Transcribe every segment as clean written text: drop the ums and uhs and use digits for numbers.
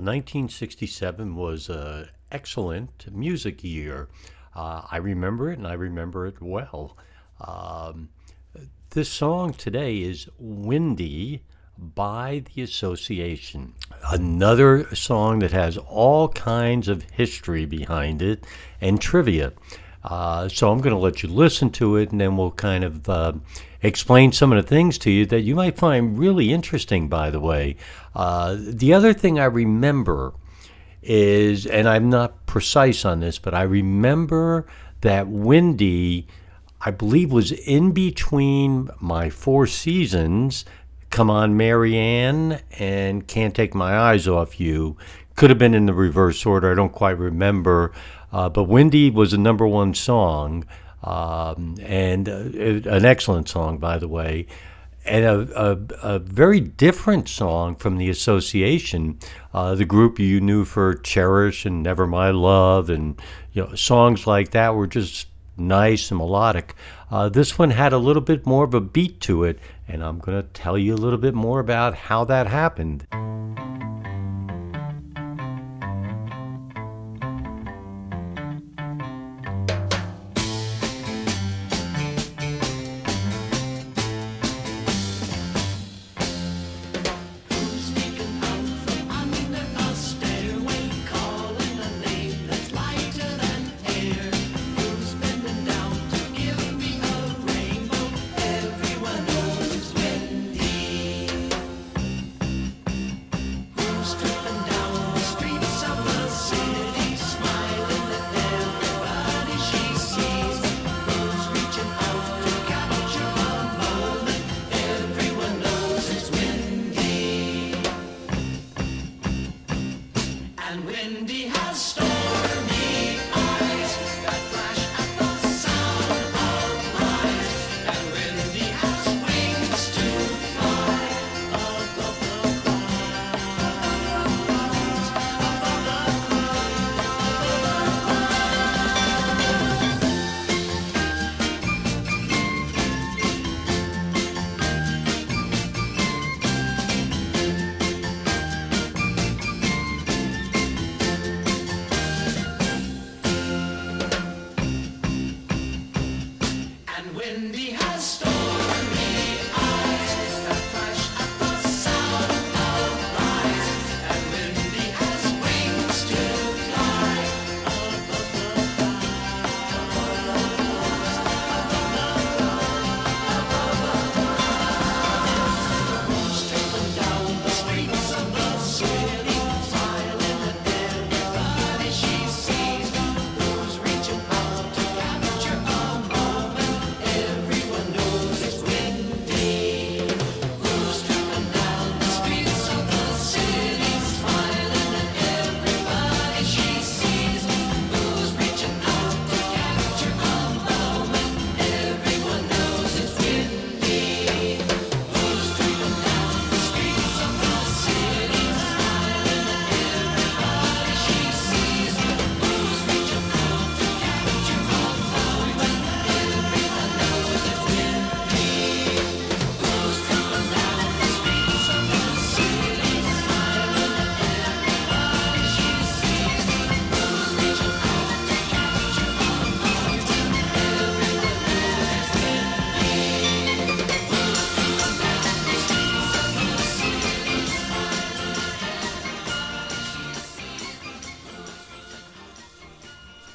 1967 was an excellent music year. I remember it, and I remember it well. Um, this song today is Windy by the Association. Another song that has all kinds of history behind it and trivia. So I'm going to let you listen to it, and then we'll kind of explain some of the things to you that you might find really interesting, by the way. The other thing I remember is, and I'm not precise on this, but I remember that Windy, I believe, was in between my Four Seasons, Come On Marianne, and Can't Take My Eyes Off You. Could have been in the reverse order, I don't quite remember. But Windy was a number one song, and an excellent song, by the way, and a very different song from the Association, the group you knew for Cherish and Never My Love, and songs like that were just nice and melodic. This one had a little bit more of a beat to it, and I'm going to tell you a little bit more about how that happened.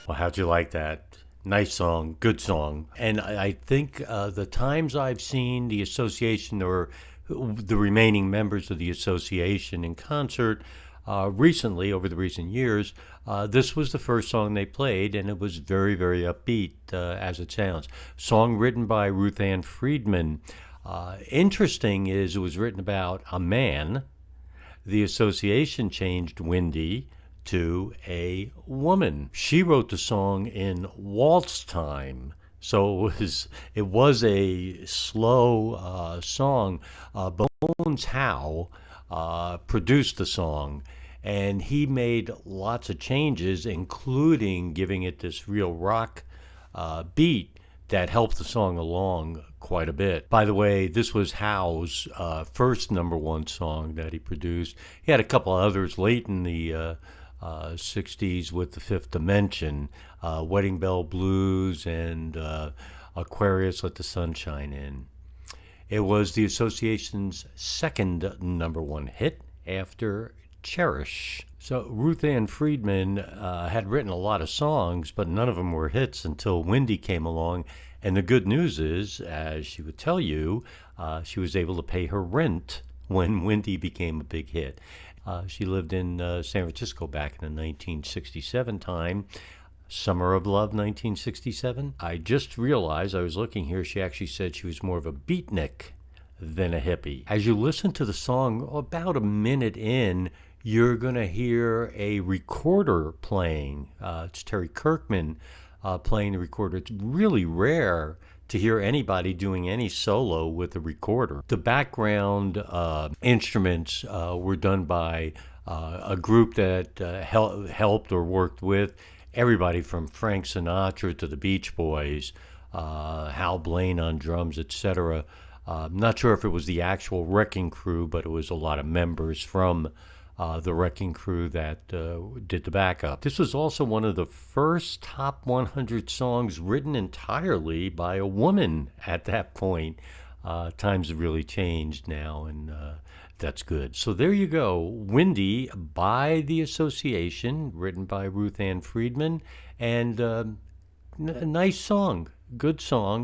Well, how'd you like that? Nice song, good song. And I think the times I've seen the association or the remaining members of the association in concert recently, over the recent years, this was the first song they played, and it was very, very upbeat as it sounds. Song written by Ruth Ann Friedman. Interesting is it was written about a man. The association changed Windy to a woman. She wrote the song in waltz time. So it was a slow song. Bones Howe produced the song, and he made lots of changes, including giving it this real rock beat that helped the song along quite a bit. By the way, this was Howe's first number one song that he produced. He had a couple others late in the 60s with The Fifth Dimension, Wedding Bell Blues, and Aquarius, Let the Sunshine In. It was the association's second number one hit after Cherish. So Ruth Ann Friedman had written a lot of songs, but none of them were hits until Wendy came along. And the good news is, as she would tell you, she was able to pay her rent when Wendy became a big hit. She lived in San Francisco back in the 1967 time. Summer of Love, 1967. I just realized, I was looking here, she actually said she was more of a beatnik than a hippie. As you listen to the song, about a minute in, you're going to hear a recorder playing. It's Terry Kirkman playing the recorder. It's really rare to hear anybody doing any solo with a recorder. The background instruments were done by a group that helped or worked with everybody from Frank Sinatra to the Beach Boys, Hal Blaine on drums, etc. I'm not sure if it was the actual Wrecking Crew, but it was a lot of members from the Wrecking Crew that did the backup. This was also one of the first top 100 songs written entirely by a woman at that point. Times have really changed now, and that's good. So there you go. Wendy by the Association, written by Ruth Ann Friedman, and a nice song, good song.